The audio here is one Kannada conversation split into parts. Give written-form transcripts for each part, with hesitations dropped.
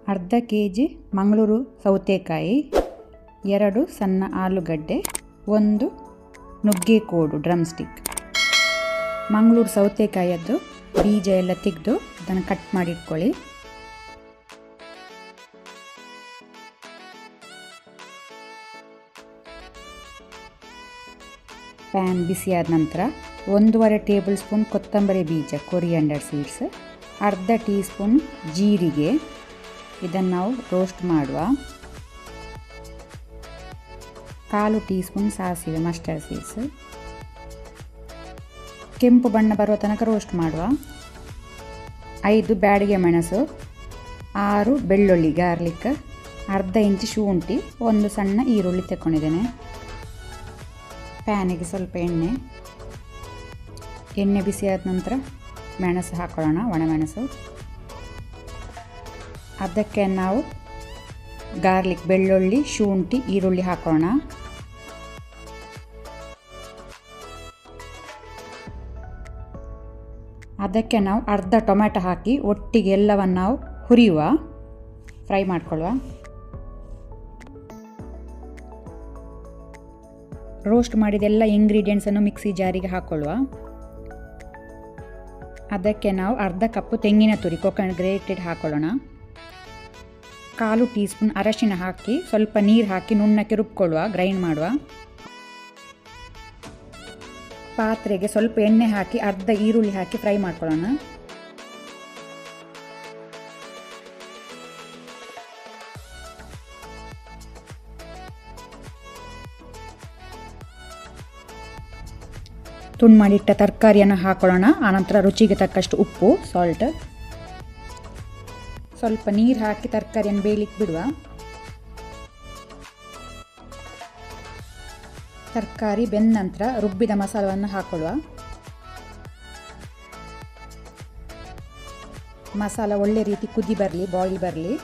ಅರ್ಧ ಕೆಜಿ ಮಂಗಳೂರು ಸೌತೆಕಾಯಿ, 2 ಸಣ್ಣ ಆಲೂಗಡ್ಡೆ, 1 ನುಗ್ಗೆಕೋಡು ಡ್ರಮ್ ಸ್ಟಿಕ್. ಮಂಗಳೂರು ಸೌತೆಕಾಯಿಯದ್ದು ಬೀಜ ಎಲ್ಲ ತೆಗೆದು ಅದನ್ನು ಕಟ್ ಮಾಡಿ ಇಟ್ಕೊಳ್ಳಿ. ಪ್ಯಾನ್ ಬಿಸಿಯಾದ ನಂತರ 1.5 ಟೇಬಲ್ ಸ್ಪೂನ್ ಕೊತ್ತಂಬರಿ ಬೀಜ ಕೊರಿಯಾಂಡರ್ ಸೀಡ್ಸ್, ಅರ್ಧ ಟೀ ಸ್ಪೂನ್ ಜೀರಿಗೆ, ಇದನ್ನು ನಾವು ರೋಸ್ಟ್ ಮಾಡುವ. 1/4 ಟೀ ಸ್ಪೂನ್ ಸಾಸಿವೆ ಮಸ್ಟರ್ಡ್ ಸೀಡ್ಸ್, ಕೆಂಪು ಬಣ್ಣ ಬರುವ ತನಕ ರೋಸ್ಟ್ ಮಾಡುವ. 5 ಬ್ಯಾಡಿಗೆ ಮೆಣಸು, 6 ಬೆಳ್ಳುಳ್ಳಿ ಗಾರ್ಲಿಕ್, ಅರ್ಧ ಇಂಚು ಶುಂಠಿ, 1 ಸಣ್ಣ ಈರುಳ್ಳಿ ತಗೊಂಡಿದ್ದೇನೆ. ಪ್ಯಾನಿಗೆ ಸ್ವಲ್ಪ ಎಣ್ಣೆ ಬಿಸಿಯಾದ ನಂತರ ಮೆಣಸು ಹಾಕೊಳ್ಳೋಣ, ಒಣಮೆಣಸು. ಅದಕ್ಕೆ ನಾವು ಗಾರ್ಲಿಕ್ ಬೆಳ್ಳುಳ್ಳಿ ಶುಂಠಿ ಈರುಳ್ಳಿ ಹಾಕೋಣ. ಅದಕ್ಕೆ ನಾವು ಅರ್ಧ ಟೊಮೆಟೊ ಹಾಕಿ ಒಟ್ಟಿಗೆ ಎಲ್ಲವನ್ನು ನಾವು ಹುರಿಯುವ, ಫ್ರೈ ಮಾಡ್ಕೊಳ್ಳುವ. ರೋಸ್ಟ್ ಮಾಡಿದೆಲ್ಲ ಇಂಗ್ರೀಡಿಯೆಂಟ್ಸನ್ನು ಮಿಕ್ಸಿ ಜಾರಿಗೆ ಹಾಕ್ಕೊಳ್ಳುವ. ಅದಕ್ಕೆ ನಾವು ಅರ್ಧ ಕಪ್ಪು ತೆಂಗಿನ ತುರಿ ಕೊಕೊನಟ್ ಗ್ರೇಟೆಡ್ ಹಾಕೊಳ್ಳೋಣ. 1/4 ಟೀ ಸ್ಪೂನ್ ಅರಶಿನ ಹಾಕಿ ಸ್ವಲ್ಪ ನೀರು ಹಾಕಿ ನುಣ್ಣಕ್ಕೆ ರುಬ್ಕೊಳ್ಳುವ, ಗ್ರೈಂಡ್ ಮಾಡುವ. ಪಾತ್ರೆಗೆ ಸ್ವಲ್ಪ ಎಣ್ಣೆ ಹಾಕಿ ಅರ್ಧ ಈರುಳ್ಳಿ ಹಾಕಿ ಫ್ರೈ ಮಾಡ್ಕೊಳ್ಳೋಣ. ತುಂಡು ಮಾಡಿಟ್ಟ ತರಕಾರಿಯನ್ನು ಹಾಕೊಳ್ಳೋಣ. ಆನಂತರ ರುಚಿಗೆ ತಕ್ಕಷ್ಟು ಉಪ್ಪು, ಸಾಲ್ಟ್, ಸ್ವಲ್ಪ ನೀರು ಹಾಕಿ ತರಕಾರಿಯನ್ನು ಬೇಯಲಿಕ್ಕೆ ಬಿಡುವ. ತರಕಾರಿ ಬೆಂದ ನಂತರ ರುಬ್ಬಿದ ಮಸಾಲವನ್ನು ಹಾಕೊಳ್ಳುವ. ಮಸಾಲ ಒಳ್ಳೆ ರೀತಿ ಕುದಿ ಬರಲಿ, ಬಾಯ್ಲ್ ಬರಲಿ.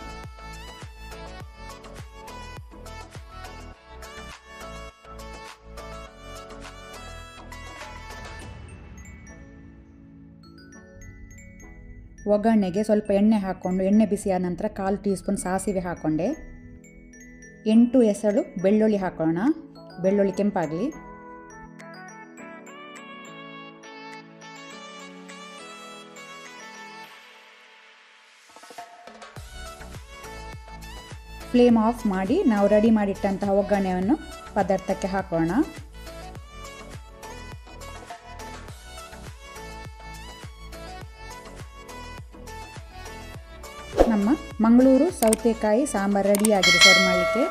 ಒಗ್ಗರಣೆಗೆ ಸ್ವಲ್ಪ ಎಣ್ಣೆ ಹಾಕ್ಕೊಂಡು ಎಣ್ಣೆ ಬಿಸಿಯಾದ ನಂತರ 1/4 ಟೀ ಸ್ಪೂನ್ ಸಾಸಿವೆ ಹಾಕ್ಕೊಂಡೆ. 8 ಎಸಳು ಬೆಳ್ಳುಳ್ಳಿ ಹಾಕೋಣ, ಬೆಳ್ಳುಳ್ಳಿ ಕೆಂಪಾಗಲಿ. ಫ್ಲೇಮ್ ಆಫ್ ಮಾಡಿ ನಾವು ರೆಡಿ ಮಾಡಿಟ್ಟಂತಹ ಒಗ್ಗರಣೆಯನ್ನು ಪದಾರ್ಥಕ್ಕೆ ಹಾಕೋಣ. ನಮ್ಮ ಮಂಗಳೂರು ಸೌತೆಕಾಯಿ ಸಾಂಬಾರು ರೆಡಿಯಾಗಿದೆ ಸರ್ವ್ ಮಾಡಲಿಕ್ಕೆ.